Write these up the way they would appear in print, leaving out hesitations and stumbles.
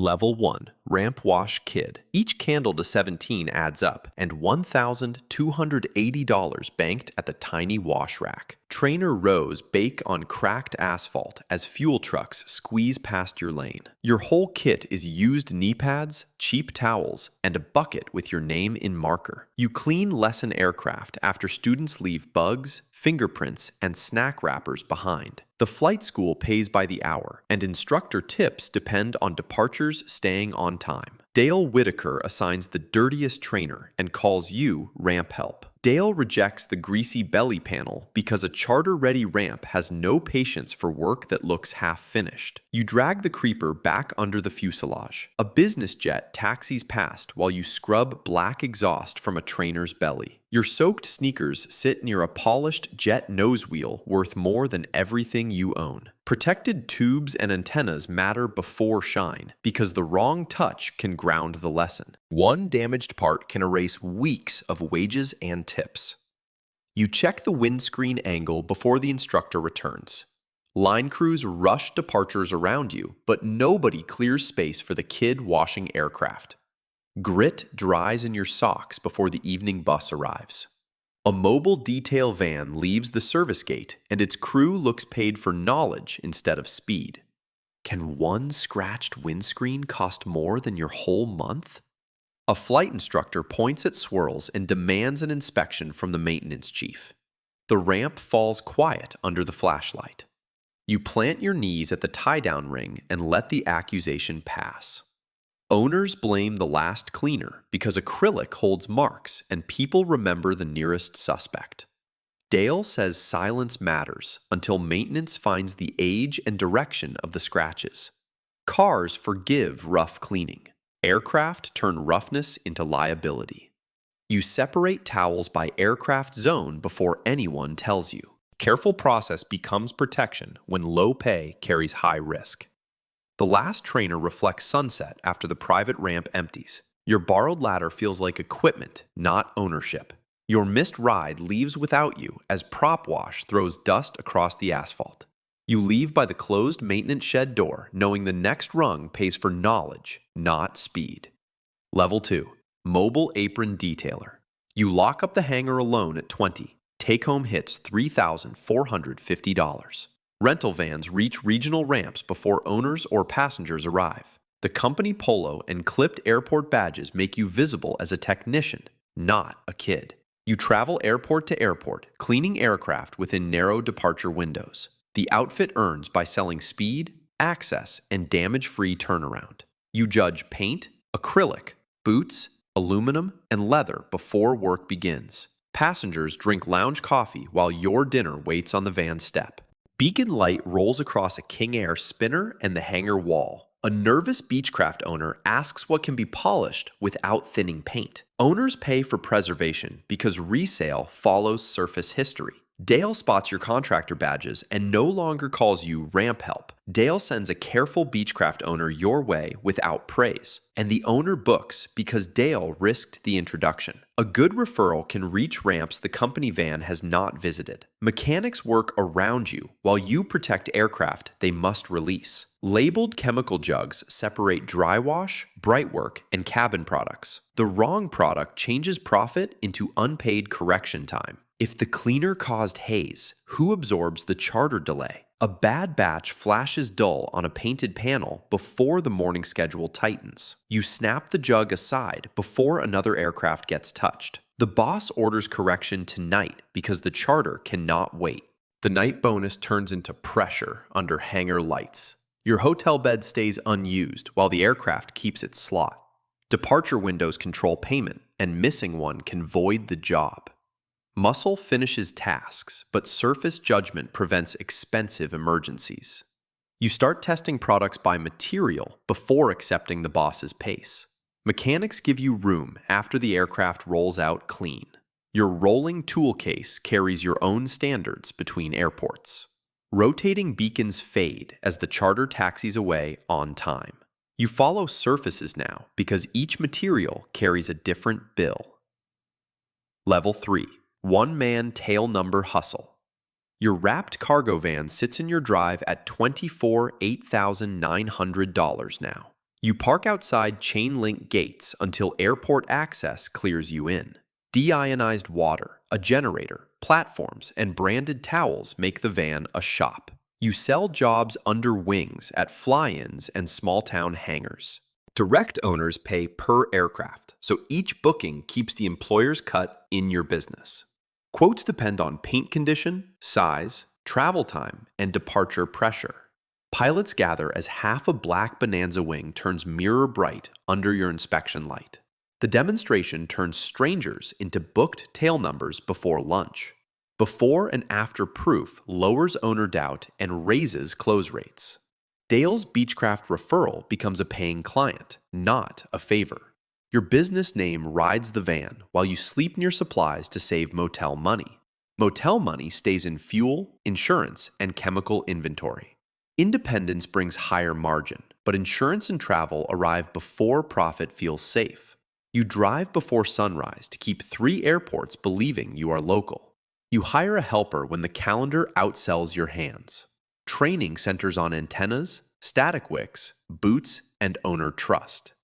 Level 1. Ramp Wash Kid. Each candle to 17 adds up, and $1,280 banked at the tiny wash rack. Trainer rows bake on cracked asphalt as fuel trucks squeeze past your lane. Your whole kit is used knee pads, cheap towels, and a bucket with your name in marker. You clean lesson aircraft after students leave bugs, fingerprints, and snack wrappers behind. The flight school pays by the hour, and instructor tips depend on departures staying on time. Dale Whitaker assigns the dirtiest trainer and calls you ramp help. Dale rejects the greasy belly panel because a charter-ready ramp has no patience for work that looks half-finished. You drag the creeper back under the fuselage. A business jet taxis past while you scrub black exhaust from a trainer's belly. Your soaked sneakers sit near a polished jet nose wheel worth more than everything you own. Protected tubes and antennas matter before shine because the wrong touch can ground the lesson. One damaged part can erase weeks of wages and tips. You check the windscreen angle before the instructor returns. Line crews rush departures around you, but nobody clears space for the kid washing aircraft. Grit dries in your socks before the evening bus arrives. A mobile detail van leaves the service gate, and its crew looks paid for knowledge instead of speed. Can one scratched windscreen cost more than your whole month? A flight instructor points at swirls and demands an inspection from the maintenance chief. The ramp falls quiet under the flashlight. You plant your knees at the tie-down ring and let the accusation pass. Owners blame the last cleaner because acrylic holds marks and people remember the nearest suspect. Dale says silence matters until maintenance finds the age and direction of the scratches. Cars forgive rough cleaning. Aircraft turn roughness into liability. You separate towels by aircraft zone before anyone tells you. Careful process becomes protection when low pay carries high risk. The last trainer reflects sunset after the private ramp empties. Your borrowed ladder feels like equipment, not ownership. Your missed ride leaves without you as prop wash throws dust across the asphalt. You leave by the closed maintenance shed door, knowing the next rung pays for knowledge, not speed. Level 2. Mobile Apron Detailer. You lock up the hangar alone at 20. Take-home hits $3,450. Rental vans reach regional ramps before owners or passengers arrive. The company polo and clipped airport badges make you visible as a technician, not a kid. You travel airport to airport, cleaning aircraft within narrow departure windows. The outfit earns by selling speed, access, and damage-free turnaround. You judge paint, acrylic, boots, aluminum, and leather before work begins. Passengers drink lounge coffee while your dinner waits on the van step. Beacon light rolls across a King Air spinner and the hangar wall. A nervous Beechcraft owner asks what can be polished without thinning paint. Owners pay for preservation because resale follows surface history. Dale spots your contractor badges and no longer calls you ramp help. Dale sends a careful Beechcraft owner your way without praise. And the owner books because Dale risked the introduction. A good referral can reach ramps the company van has not visited. Mechanics work around you while you protect aircraft they must release. Labeled chemical jugs separate dry wash, bright work, and cabin products. The wrong product changes profit into unpaid correction time. If the cleaner caused haze, who absorbs the charter delay? A bad batch flashes dull on a painted panel before the morning schedule tightens. You snap the jug aside before another aircraft gets touched. The boss orders correction tonight because the charter cannot wait. The night bonus turns into pressure under hangar lights. Your hotel bed stays unused while the aircraft keeps its slot. Departure windows control payment, and missing one can void the job. Muscle finishes tasks, but surface judgment prevents expensive emergencies. You start testing products by material before accepting the boss's pace. Mechanics give you room after the aircraft rolls out clean. Your rolling tool case carries your own standards between airports. Rotating beacons fade as the charter taxis away on time. You follow surfaces now because each material carries a different bill. Level 3. One-man tail number hustle. Your wrapped cargo van sits in your drive at $8,900 now. You park outside chain-link gates until airport access clears you in. Deionized water, a generator, platforms, and branded towels make the van a shop. You sell jobs under wings at fly-ins and small-town hangars. Direct owners pay per aircraft, so each booking keeps the employer's cut in your business. Quotes depend on paint condition, size, travel time, and departure pressure. Pilots gather as half a black Bonanza wing turns mirror bright under your inspection light. The demonstration turns strangers into booked tail numbers before lunch. Before and after proof lowers owner doubt and raises close rates. Dale's Beechcraft referral becomes a paying client, not a favor. Your business name rides the van while you sleep near supplies to save motel money. Motel money stays in fuel, insurance, and chemical inventory. Independence brings higher margin, but insurance and travel arrive before profit feels safe. You drive before sunrise to keep 3 airports believing you are local. You hire a helper when the calendar outsells your hands. Training centers on antennas, static wicks, boots, and owner trust.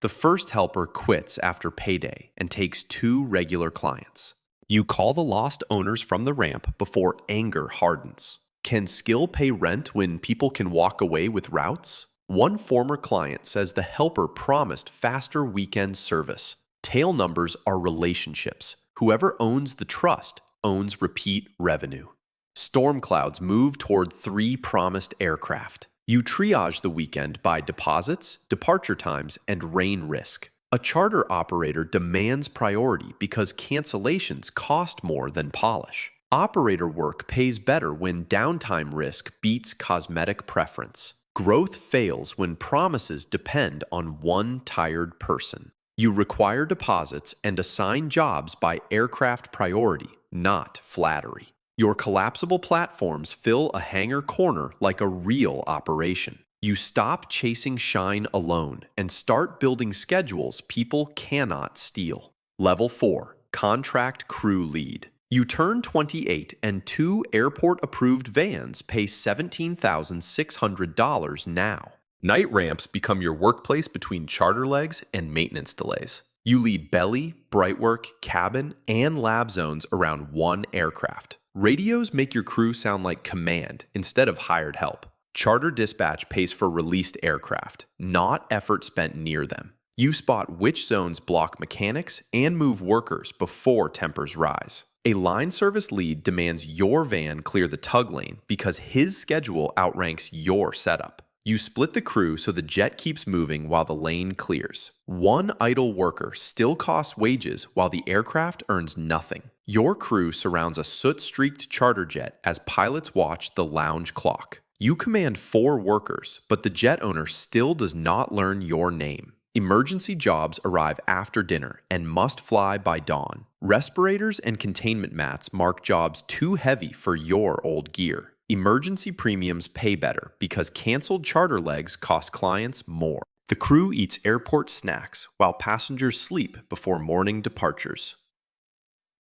The first helper quits after payday and takes 2 regular clients. You call the lost owners from the ramp before anger hardens. Can skill pay rent when people can walk away with routes? One former client says the helper promised faster weekend service. Tail numbers are relationships. Whoever owns the trust owns repeat revenue. Storm clouds move toward 3 promised aircraft. You triage the weekend by deposits, departure times, and rain risk. A charter operator demands priority because cancellations cost more than polish. Operator work pays better when downtime risk beats cosmetic preference. Growth fails when promises depend on one tired person. You require deposits and assign jobs by aircraft priority, not flattery. Your collapsible platforms fill a hangar corner like a real operation. You stop chasing shine alone and start building schedules people cannot steal. Level 4, Contract Crew Lead. You turn 28 and 2 airport-approved vans pay $17,600 now. Night ramps become your workplace between charter legs and maintenance delays. You lead belly, bright work, cabin, and lab zones around one aircraft. Radios make your crew sound like command instead of hired help. Charter dispatch pays for released aircraft, not effort spent near them. You spot which zones block mechanics and move workers before tempers rise. A line service lead demands your van clear the tug lane because his schedule outranks your setup. You split the crew so the jet keeps moving while the lane clears. One idle worker still costs wages while the aircraft earns nothing. Your crew surrounds a soot-streaked charter jet as pilots watch the lounge clock. You command 4 workers, but the jet owner still does not learn your name. Emergency jobs arrive after dinner and must fly by dawn. Respirators and containment mats mark jobs too heavy for your old gear. Emergency premiums pay better because canceled charter legs cost clients more. The crew eats airport snacks while passengers sleep before morning departures.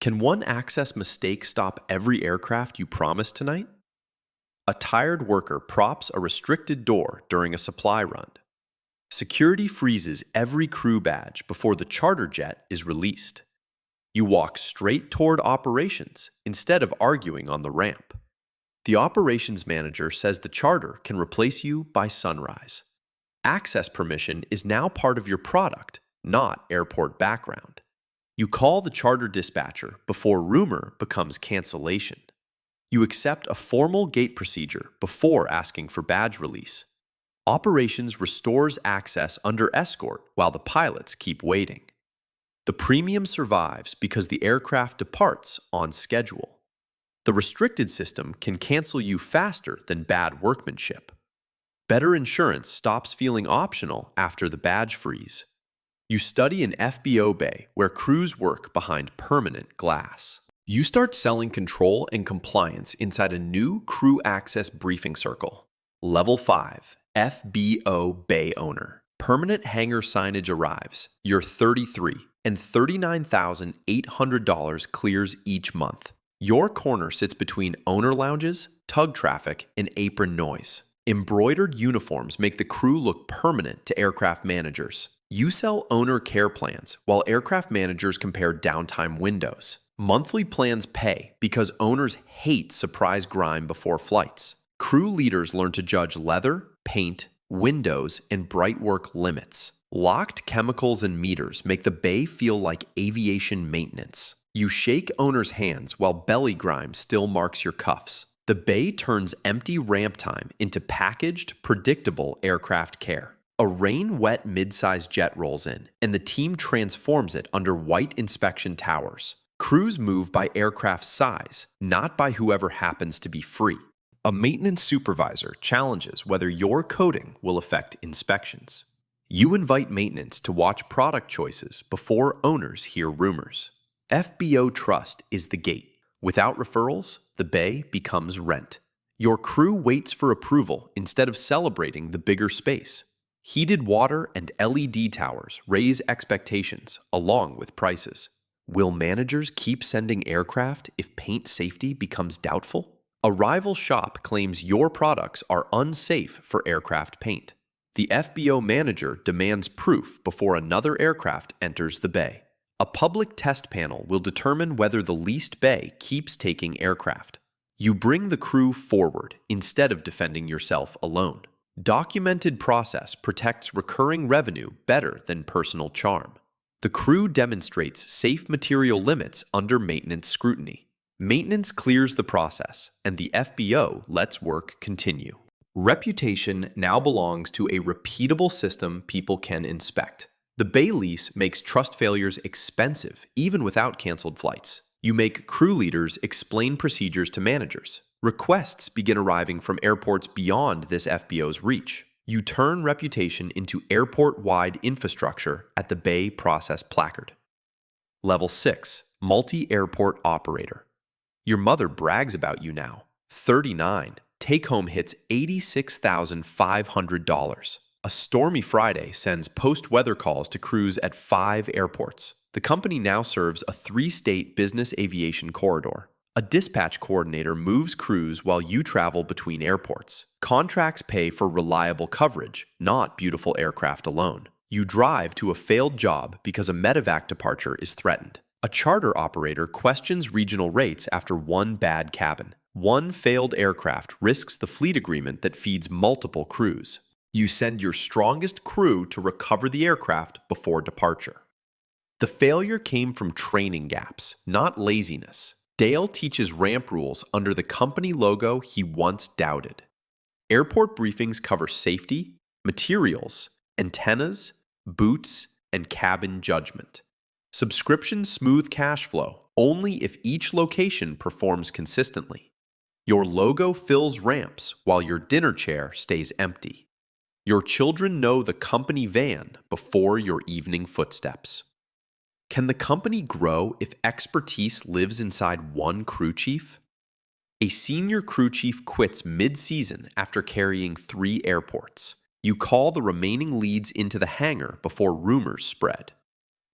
Can one access mistake stop every aircraft you promised tonight? A tired worker props a restricted door during a supply run. Security freezes every crew badge before the charter jet is released. You walk straight toward operations instead of arguing on the ramp. The operations manager says the charter can replace you by sunrise. Access permission is now part of your product, not airport background. You call the charter dispatcher before rumor becomes cancellation. You accept a formal gate procedure before asking for badge release. Operations restores access under escort while the pilots keep waiting. The premium survives because the aircraft departs on schedule. The restricted system can cancel you faster than bad workmanship. Better insurance stops feeling optional after the badge freeze. You study an FBO bay where crews work behind permanent glass. You start selling control and compliance inside a new crew access briefing circle. Level 5, FBO Bay Owner. Permanent hangar signage arrives. You're 33, and $39,800 clears each month. Your corner sits between owner lounges, tug traffic, and apron noise. Embroidered uniforms make the crew look permanent to aircraft managers. You sell owner care plans, while aircraft managers compare downtime windows. Monthly plans pay because owners hate surprise grime before flights. Crew leaders learn to judge leather, paint, windows, and bright work limits. Locked chemicals and meters make the bay feel like aviation maintenance. You shake owners' hands while belly grime still marks your cuffs. The bay turns empty ramp time into packaged, predictable aircraft care. A rain-wet mid-size jet rolls in, and the team transforms it under white inspection towers. Crews move by aircraft size, not by whoever happens to be free. A maintenance supervisor challenges whether your coding will affect inspections. You invite maintenance to watch product choices before owners hear rumors. FBO trust is the gate. Without referrals, the bay becomes rent. Your crew waits for approval instead of celebrating the bigger space. Heated water and LED towers raise expectations along with prices. Will managers keep sending aircraft if paint safety becomes doubtful? A rival shop claims your products are unsafe for aircraft paint. The FBO manager demands proof before another aircraft enters the bay. A public test panel will determine whether the leased bay keeps taking aircraft. You bring the crew forward instead of defending yourself alone. Documented process protects recurring revenue better than personal charm. The crew demonstrates safe material limits under maintenance scrutiny. Maintenance clears the process, and the FBO lets work continue. Reputation now belongs to a repeatable system people can inspect. The bay lease makes trust failures expensive, even without canceled flights. You make crew leaders explain procedures to managers. Requests begin arriving from airports beyond this FBO's reach. You turn reputation into airport-wide infrastructure at the bay process placard. Level 6, Multi-Airport Operator. Your mother brags about you now. 39. Take-home hits $86,500. A stormy Friday sends post-weather calls to crews at 5 airports. The company now serves a 3-state business aviation corridor. A dispatch coordinator moves crews while you travel between airports. Contracts pay for reliable coverage, not beautiful aircraft alone. You drive to a failed job because a medevac departure is threatened. A charter operator questions regional rates after one bad cabin. One failed aircraft risks the fleet agreement that feeds multiple crews. You send your strongest crew to recover the aircraft before departure. The failure came from training gaps, not laziness. Dale teaches ramp rules under the company logo he once doubted. Airport briefings cover safety, materials, antennas, boots, and cabin judgment. Subscriptions smooth cash flow only if each location performs consistently. Your logo fills ramps while your dinner chair stays empty. Your children know the company van before your evening footsteps. Can the company grow if expertise lives inside one crew chief? A senior crew chief quits mid-season after carrying 3 airports. You call the remaining leads into the hangar before rumors spread.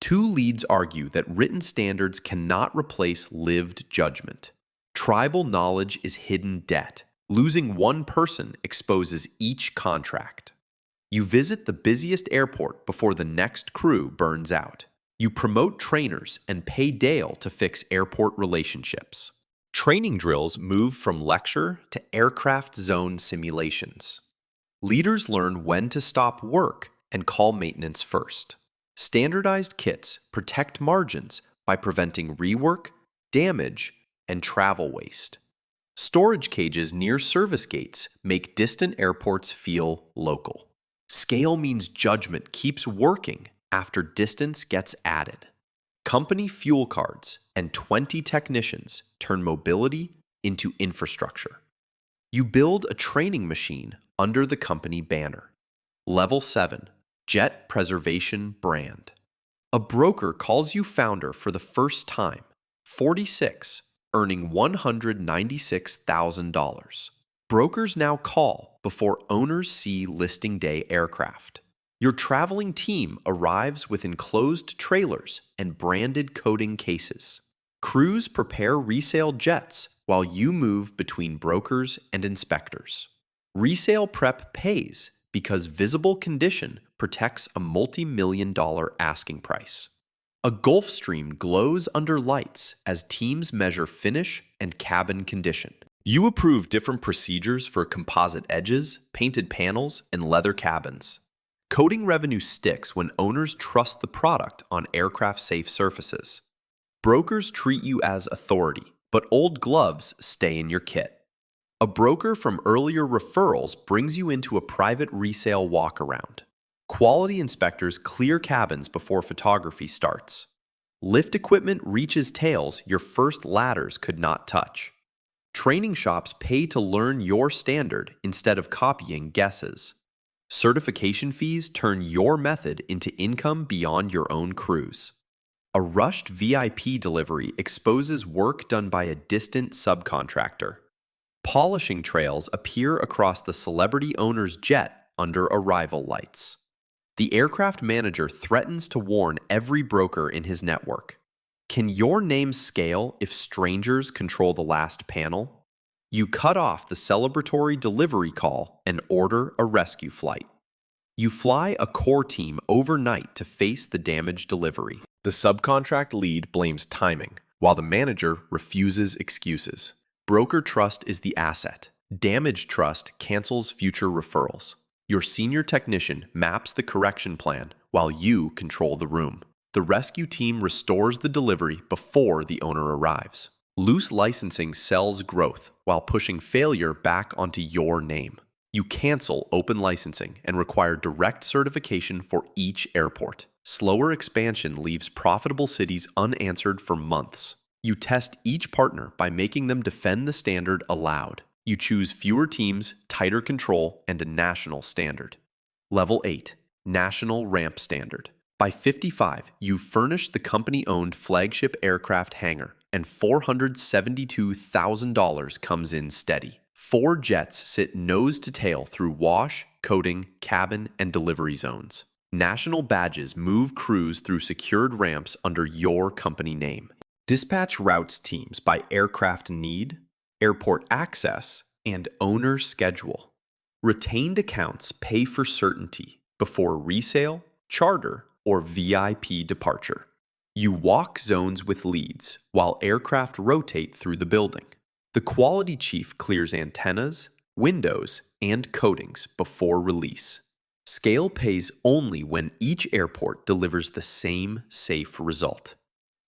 2 leads argue that written standards cannot replace lived judgment. Tribal knowledge is hidden debt. Losing one person exposes each contract. You visit the busiest airport before the next crew burns out. You promote trainers and pay Dale to fix airport relationships. Training drills move from lecture to aircraft zone simulations. Leaders learn when to stop work and call maintenance first. Standardized kits protect margins by preventing rework, damage, and travel waste. Storage cages near service gates make distant airports feel local. Scale means judgment keeps working after distance gets added. Company fuel cards and 20 technicians turn mobility into infrastructure. You build a training machine under the company banner. Level 7, Jet Preservation Brand. A broker calls you founder for the first time, 46, earning $196,000. Brokers now call before owners see listing day aircraft. Your traveling team arrives with enclosed trailers and branded coding cases. Crews prepare resale jets while you move between brokers and inspectors. Resale prep pays because visible condition protects a multi-million-dollar asking price. A Gulfstream glows under lights as teams measure finish and cabin condition. You approve different procedures for composite edges, painted panels, and leather cabins. Coating revenue sticks when owners trust the product on aircraft-safe surfaces. Brokers treat you as authority, but old gloves stay in your kit. A broker from earlier referrals brings you into a private resale walkaround. Quality inspectors clear cabins before photography starts. Lift equipment reaches tails your first ladders could not touch. Training shops pay to learn your standard instead of copying guesses. Certification fees turn your method into income beyond your own crews. A rushed VIP delivery exposes work done by a distant subcontractor. Polishing trails appear across the celebrity owner's jet under arrival lights. The aircraft manager threatens to warn every broker in his network. Can your name scale if strangers control the last panel? You cut off the celebratory delivery call and order a rescue flight. You fly a core team overnight to face the damaged delivery. The subcontract lead blames timing, while the manager refuses excuses. Broker trust is the asset. Damaged trust cancels future referrals. Your senior technician maps the correction plan while you control the room. The rescue team restores the delivery before the owner arrives. Loose licensing sells growth while pushing failure back onto your name. You cancel open licensing and require direct certification for each airport. Slower expansion leaves profitable cities unanswered for months. You test each partner by making them defend the standard aloud. You choose fewer teams, tighter control, and a national standard. Level 8. National Ramp Standard. By 55, you furnish the company-owned flagship aircraft hangar, and $472,000 comes in steady. 4 jets sit nose to tail through wash, coating, cabin, and delivery zones. National badges move crews through secured ramps under your company name. Dispatch routes teams by aircraft need, airport access, and owner schedule. Retained accounts pay for certainty before resale, charter, or VIP departure. You walk zones with leads while aircraft rotate through the building. The quality chief clears antennas, windows, and coatings before release. Scale pays only when each airport delivers the same safe result.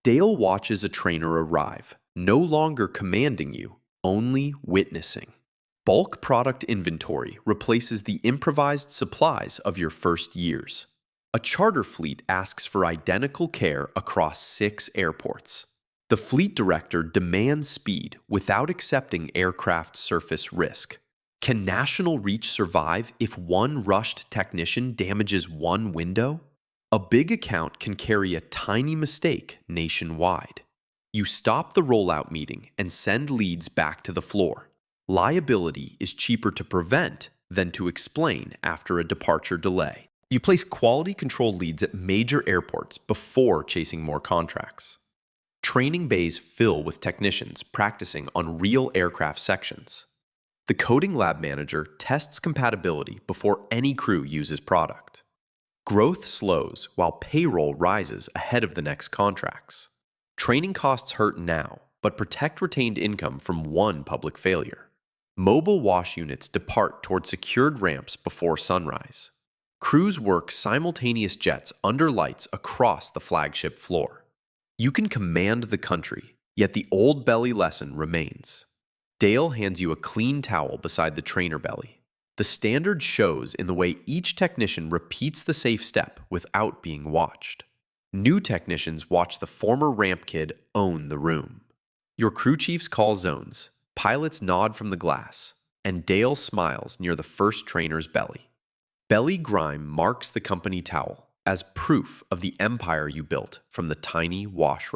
Dale watches a trainer arrive, no longer commanding you, only witnessing. Bulk product inventory replaces the improvised supplies of your first years. A charter fleet asks for identical care across 6 airports. The fleet director demands speed without accepting aircraft surface risk. Can National Reach survive if one rushed technician damages one window? A big account can carry a tiny mistake nationwide. You stop the rollout meeting and send leads back to the floor. Liability is cheaper to prevent than to explain after a departure delay. You place quality control leads at major airports before chasing more contracts. Training bays fill with technicians practicing on real aircraft sections. The coding lab manager tests compatibility before any crew uses product. Growth slows while payroll rises ahead of the next contracts. Training costs hurt now, but protect retained income from one public failure. Mobile wash units depart toward secured ramps before sunrise. Crews work simultaneous jets under lights across the flagship floor. You can command the country, yet the old belly lesson remains. Dale hands you a clean towel beside the trainer belly. The standard shows in the way each technician repeats the safe step without being watched. New technicians watch the former ramp kid own the room. Your crew chiefs call zones, pilots nod from the glass, and Dale smiles near the first trainer's belly. Belly grime marks the company towel as proof of the empire you built from the tiny wash rack.